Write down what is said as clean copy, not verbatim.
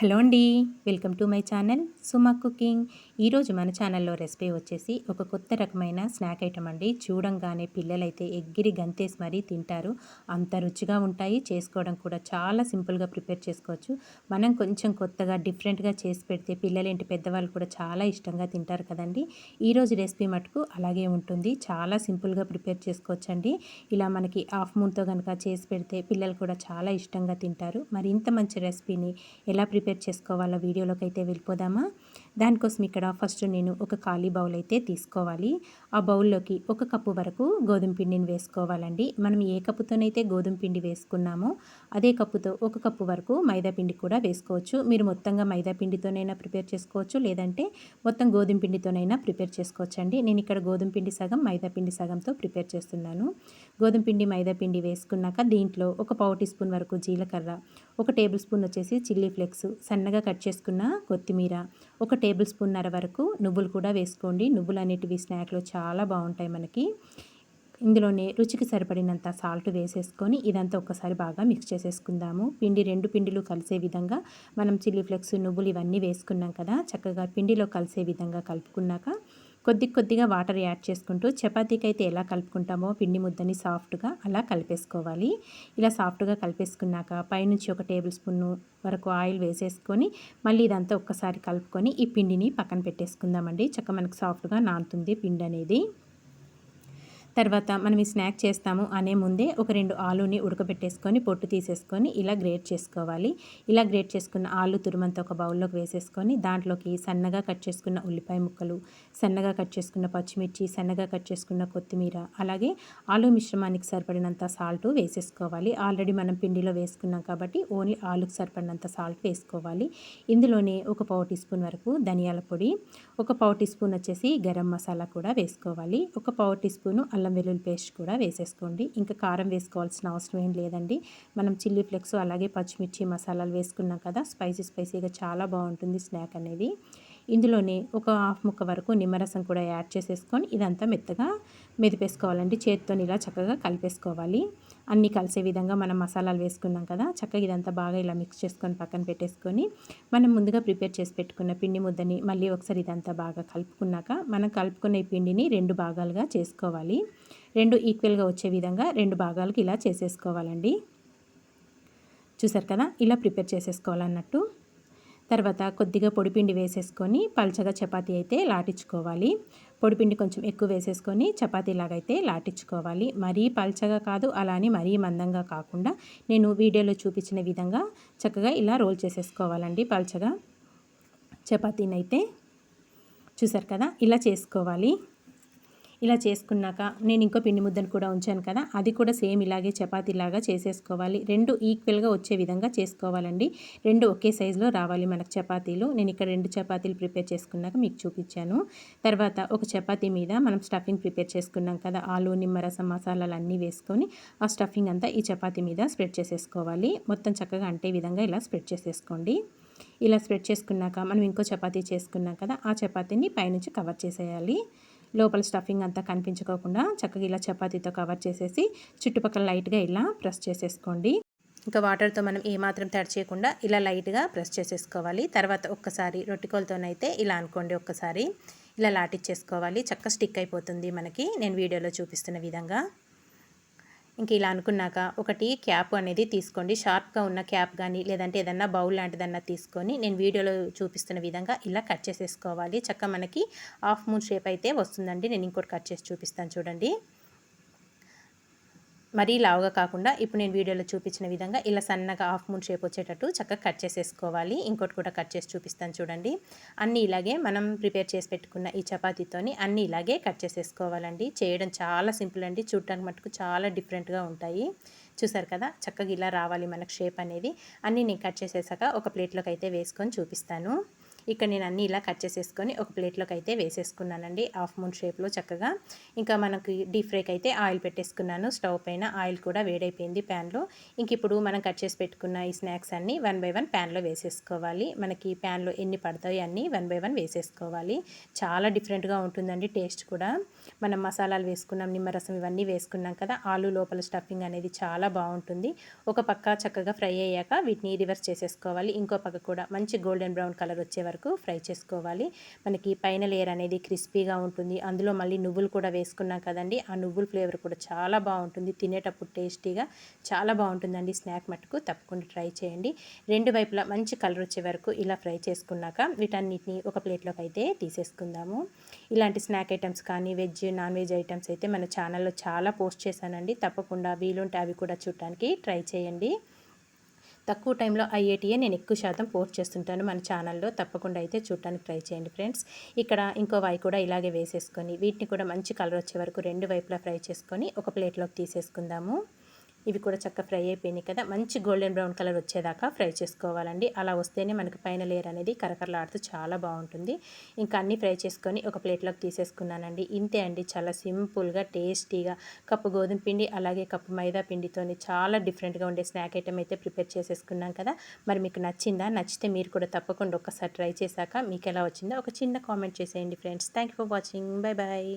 Hello అండి. Welcome to my channel Suma cooking. ఈరోజు మన ఛానల్లో రెసిపీ వచ్చేసి ఒక కొత్త రకమైన స్నాక్ ఐటమ్ అండి. చూడంగానే పిల్లలైతే ఎగ్గిరి గంతేసి మరీ తింటారు. అంత రుచిగా ఉంటాయి. చేసుకోవడం కూడా చాలా సింపుల్గా ప్రిపేర్ చేసుకోవచ్చు. మనం కొంచెం కొత్తగా డిఫరెంట్గా చేసి పెడితే పిల్లలేంటి పెద్దవాళ్ళు కూడా చాలా ఇష్టంగా తింటారు కదండి. ఈరోజు రెసిపీ మటుకు అలాగే ఉంటుంది. చాలా సింపుల్గా ప్రిపేర్ చేసుకోవచ్చండి. ఇలా మనకి హాఫ్ మూన్తో కనుక చేసి పెడితే పిల్లలు కూడా చాలా ఇష్టంగా తింటారు. మరి ఇంత మంచి రెసిపీని ఎలా ప్రిపేర్ చేసుకోవాలో వీడియోలోకి అయితే వెళ్ళిపోదామా. దానికోసం ఇక్కడ ఫస్ట్ నేను ఒక ఖాళీ బౌల్ అయితే తీసుకోవాలి. ఆ బౌల్లోకి 1 కప్పు వరకు గోధుమ పిండిని వేసుకోవాలండి. మనం ఏ కప్పుతోనైతే గోధుమ పిండి వేసుకున్నామో అదే కప్పుతో 1 కప్పు వరకు మైదా పిండి కూడా వేసుకోవచ్చు. మీరు మొత్తంగా మైదా పిండితోనైనా ప్రిపేర్ చేసుకోవచ్చు, లేదంటే మొత్తం గోధుమ పిండితోనైనా ప్రిపేర్ చేసుకోవచ్చు అండి. నేను ఇక్కడ గోధుమ పిండి సగం మైదా పిండి సగంతో ప్రిపేర్ చేస్తున్నాను. గోధుమ పిండి మైదా పిండి వేసుకున్నాక దీంట్లో ఒక పావు టీ స్పూన్ వరకు జీలకర్ర, 1 టేబుల్ స్పూన్ వచ్చేసి చిల్లీ ఫ్లేక్స్, సన్నగా కట్ చేసుకున్న కొత్తిమీర, 1 టేబుల్ స్పూన్నర వరకు నువ్వులు కూడా వేసుకోండి. నువ్వులు అనేటివి స్నాక్లో చాలా బాగుంటాయి మనకి. ఇందులోనే రుచికి సరిపడినంత సాల్ట్ వేసేసుకొని ఇదంతా ఒక్కసారి బాగా మిక్స్ చేసేసుకుందాము. రెండు పిండిలు కలిసే విధంగా మనం చిల్లీ ఫ్లేక్స్, నువ్వులు ఇవన్నీ వేసుకున్నాం కదా, చక్కగా పిండిలో కలిసే విధంగా కలుపుకున్నాక కొద్దిగా వాటర్ యాడ్ చేసుకుంటూ చపాతీకి అయితే ఎలా కలుపుకుంటామో పిండి ముద్దని సాఫ్ట్గా అలా కలిపేసుకోవాలి. ఇలా సాఫ్ట్గా కలిపేసుకున్నాక పైనుంచి 1 టేబుల్ స్పూన్ వరకు ఆయిల్ వేసేసుకొని మళ్ళీ ఇదంతా ఒక్కసారి కలుపుకొని ఈ పిండిని పక్కన పెట్టేసుకుందామండి. చక్కగా మనకు సాఫ్ట్గా నానుతుంది పిండి అనేది. తర్వాత మనం ఈ స్నాక్ చేస్తాము అనే ముందే ఒక 2 ఆలూని ఉడకబెట్టేసుకొని పొట్టు తీసేసుకొని ఇలా గ్రేట్ చేసుకోవాలి. ఇలా గ్రేట్ చేసుకున్న ఆలు తురుమంతా ఒక బౌల్లోకి వేసేసుకొని దాంట్లోకి సన్నగా కట్ చేసుకున్న ఉల్లిపాయ ముక్కలు, సన్నగా కట్ చేసుకున్న పచ్చిమిర్చి, సన్నగా కట్ చేసుకున్న కొత్తిమీర, అలాగే ఆలు మిశ్రమానికి సరిపడినంత సాల్ట్ వేసేసుకోవాలి. ఆల్రెడీ మనం పిండిలో వేసుకున్నాం కాబట్టి ఓన్లీ ఆలుకు సరిపడినంత సాల్ట్ వేసుకోవాలి. ఇందులోనే ఒక పావు టీ స్పూన్ వరకు ధనియాల పొడి, ఒక పావు టీ స్పూన్ వచ్చేసి గరం మసాలా కూడా వేసుకోవాలి. ఒక పావు టీ స్పూను అల్లం వెల్లుల్లి పేస్ట్ కూడా వేసేసుకోండి. ఇంకా కారం వేసుకోవాల్సిన అవసరం ఏం లేదండి. మనం చిల్లీ ఫ్లేక్స్ అలాగే పచ్చిమిర్చి మసాలాలు వేసుకున్నాం కదా, స్పైసీగా చాలా బాగుంటుంది స్నాక్ అనేది. ఇందులోనే ఒక హాఫ్ ముక్క వరకు నిమ్మరసం కూడా యాడ్ చేసేసుకొని ఇదంతా మెత్తగా మెదిపేసుకోవాలండి. చేతితో ఇలా చక్కగా కలిపేసుకోవాలి. అన్నీ కలిసే విధంగా మనం మసాలాలు వేసుకున్నాం కదా, చక్కగా ఇదంతా బాగా ఇలా మిక్స్ చేసుకొని పక్కన పెట్టేసుకొని మనం ముందుగా ప్రిపేర్ చేసి పెట్టుకున్న పిండి ముద్దని మళ్ళీ ఒకసారి ఇదంతా బాగా కలుపుకున్నాక మనం కలుపుకున్న ఈ పిండిని 2 భాగాలుగా చేసుకోవాలి. 2 ఈక్వల్గా వచ్చే విధంగా 2 భాగాలకు ఇలా చేసేసుకోవాలండి. చూసారు కదా, ఇలా ప్రిపేర్ చేసేసుకోవాలన్నట్టు. తర్వాత కొద్దిగా పొడిపిండి వేసేసుకొని పల్చగా చపాతీ అయితే లాటించుకోవాలి. పొడిపిండి కొంచెం ఎక్కువ వేసేసుకొని చపాతీలాగైతే లాటించుకోవాలి. మరీ పల్చగా కాదు, అలానే మరీ మందంగా కాకుండా నేను వీడియోలో చూపించిన విధంగా చక్కగా ఇలా రోల్ చేసేసుకోవాలండి పల్చగా చపాతీనైతే. చూసారు కదా, ఇలా చేసుకోవాలి. ఇలా చేసుకున్నాక నేను ఇంకో పిండి ముద్దను కూడా ఉంచాను కదా, అది కూడా సేమ్ ఇలాగే చపాతీలాగా చేసేసుకోవాలి. 2 ఈక్వల్గా వచ్చే విధంగా చేసుకోవాలండి. 2 ఒకే సైజులో రావాలి మనకు చపాతీలు. నేను ఇక్కడ 2 చపాతీలు ప్రిపేర్ చేసుకున్నాక మీకు చూపించాను. తర్వాత ఒక చపాతీ మీద మనం స్టఫింగ్ ప్రిపేర్ చేసుకున్నాం కదా, ఆలు, నిమ్మరసం, మసాలాలు అన్నీ వేసుకొని ఆ స్టఫింగ్ అంతా ఈ చపాతీ మీద స్ప్రెడ్ చేసేసుకోవాలి. మొత్తం చక్కగా అంటే విధంగా ఇలా స్ప్రెడ్ చేసేసుకోండి. ఇలా స్ప్రెడ్ చేసుకున్నాక మనం ఇంకో చపాతీ చేసుకున్నాం కదా, ఆ చపాతీని పైనుంచి కవర్ చేసేయాలి. లోపల స్టఫింగ్ అంతా కనిపించుకోకుండా చక్కగా ఇలా చపాతీతో కవర్ చేసేసి చుట్టుపక్కల లైట్గా ఇలా ప్రెస్ చేసేసుకోండి. ఇంకా వాటర్తో మనం ఏమాత్రం తడి చేయకుండా ఇలా లైట్గా ప్రెస్ చేసేసుకోవాలి. తర్వాత ఒక్కసారి రొట్టెకోలతోనైతే ఇలా అనుకోండి, ఒక్కసారి ఇలా లాటిచ్చేసుకోవాలి. చక్కగా స్టిక్ అయిపోతుంది మనకి నేను వీడియోలో చూపిస్తున్న విధంగా. ఇంక ఇలా అనుకున్నాక ఒకటి క్యాప్ అనేది తీసుకోండి. షార్ప్గా ఉన్న క్యాప్ కానీ లేదంటే ఏదన్నా బౌల్ లాంటిదన్నా తీసుకొని నేను వీడియోలో చూపిస్తున్న విధంగా ఇలా కట్ చేసేసుకోవాలి. చక్కగా మనకి హాఫ్ మూన్ షేప్ అయితే వస్తుందండి. నేను ఇంకోటి కట్ చేసి చూపిస్తాను చూడండి. మరీ లావుగా కాకుండా ఇప్పుడు నేను వీడియోలో చూపించిన విధంగా ఇలా సన్నగా హాఫ్ మూన్ షేప్ వచ్చేటట్టు చక్కగా కట్ చేసేసుకోవాలి. ఇంకోటి కూడా కట్ చేసి చూపిస్తాను చూడండి. అన్నీ ఇలాగే మనం ప్రిపేర్ చేసి పెట్టుకున్న ఈ చపాతీతోని అన్నీ ఇలాగే కట్ చేసేసుకోవాలండి. చేయడం చాలా సింపుల్ అండి. చూడటానికి మటుకు చాలా డిఫరెంట్గా ఉంటాయి. చూసారు కదా, చక్కగా ఇలా రావాలి మనకు షేప్ అనేది. అన్నీ నేను కట్ చేసేసాక ఒక ప్లేట్లోకి అయితే వేసుకొని చూపిస్తాను. ఇక్కడ నేను అన్నీ ఇలా కట్ చేసేసుకొని ఒక ప్లేట్లోకి అయితే వేసేసుకున్నానండి. హాఫ్ మూన్ షేప్లో చక్కగా. ఇంకా మనకి డీప్ ఫ్రైకి అయితే ఆయిల్ పెట్టేసుకున్నాను. స్టవ్ పైన ఆయిల్ కూడా వేడైపోయింది ప్యాన్లో. ఇంక ఇప్పుడు మనం కట్ చేసి పెట్టుకున్న ఈ స్నాక్స్ అన్నీ 1 బై 1 ప్యాన్లో వేసేసుకోవాలి. మనకి ప్యాన్లో ఎన్ని పడతాయో అన్నీ 1 బై 1 వేసేసుకోవాలి. చాలా డిఫరెంట్గా ఉంటుందండి టేస్ట్ కూడా. మనం మసాలాలు వేసుకున్నాం, నిమ్మరసం ఇవన్నీ వేసుకున్నాం కదా, ఆలు లోపల స్టఫింగ్ అనేది చాలా బాగుంటుంది. ఒక పక్క చక్కగా ఫ్రై అయ్యాక వీటిని రివర్స్ చేసేసుకోవాలి. ఇంకో పక్క కూడా మంచి గోల్డెన్ బ్రౌన్ కలర్ వచ్చే వరకు ఫ్రై చేసుకోవాలి. మనకి పైన లేయర్ అనేది క్రిస్పీగా ఉంటుంది. అందులో మళ్ళీ నువ్వులు కూడా వేసుకున్నాం కదండి, ఆ నువ్వుల ఫ్లేవర్ కూడా చాలా బాగుంటుంది. తినేటప్పుడు టేస్టీగా చాలా బాగుంటుందండి. స్నాక్ మట్టుకు తప్పకుండా ట్రై చేయండి. రెండు వైపులా మంచి కలర్ వచ్చే వరకు ఇలా ఫ్రై చేసుకున్నాక వీటన్నిటిని ఒక ప్లేట్లోకి అయితే తీసేసుకుందాము. ఇలాంటి స్నాక్ ఐటమ్స్ కానీ వెజ్ నాన్ వెజ్ ఐటమ్స్ అయితే మన ఛానల్లో చాలా పోస్ట్ చేశానండి. తప్పకుండా వీలుంటే అవి కూడా చూడటానికి ట్రై చేయండి. తక్కువ టైంలో అయ్యేటియే నేను ఎక్కువ శాతం పోస్ట్ చేస్తుంటాను మన ఛానల్లో. తప్పకుండా అయితే చూడటానికి ట్రై చేయండి ఫ్రెండ్స్. ఇక్కడ ఇంకో వాయి కూడా ఇలాగే వేసేసుకొని వీటిని కూడా మంచి కలర్ వచ్చే వరకు రెండు వైపులా ఫ్రై చేసుకొని ఒక ప్లేట్లోకి తీసేసుకుందాము. ఇవి కూడా చక్కగా ఫ్రై అయిపోయినాయి కదా, మంచి గోల్డెన్ బ్రౌన్ కలర్ వచ్చేదాకా ఫ్రై చేసుకోవాలండి. అలా వస్తేనే మనకి పైన లేయర్ అనేది కరకరలాడుతూ చాలా బాగుంటుంది. ఇంకా అన్నీ ఫ్రై చేసుకొని ఒక ప్లేట్లోకి తీసేసుకున్నానండి. ఇంతే అండి, చాలా సింపుల్గా టేస్టీగా కప్పు గోధుమ పిండి అలాగే కప్పు మైదా పిండితోని చాలా డిఫరెంట్గా ఉండే స్నాక్ ఐటమ్ అయితే ప్రిపేర్ చేసేసుకున్నాం కదా. మరి మీకు నచ్చిందా? నచ్చితే మీరు కూడా తప్పకుండా ఒక్కసారి ట్రై చేశాక మీకు ఎలా వచ్చిందో ఒక చిన్న కామెంట్ చేసేయండి friends. Thank you for watching. Bye bye.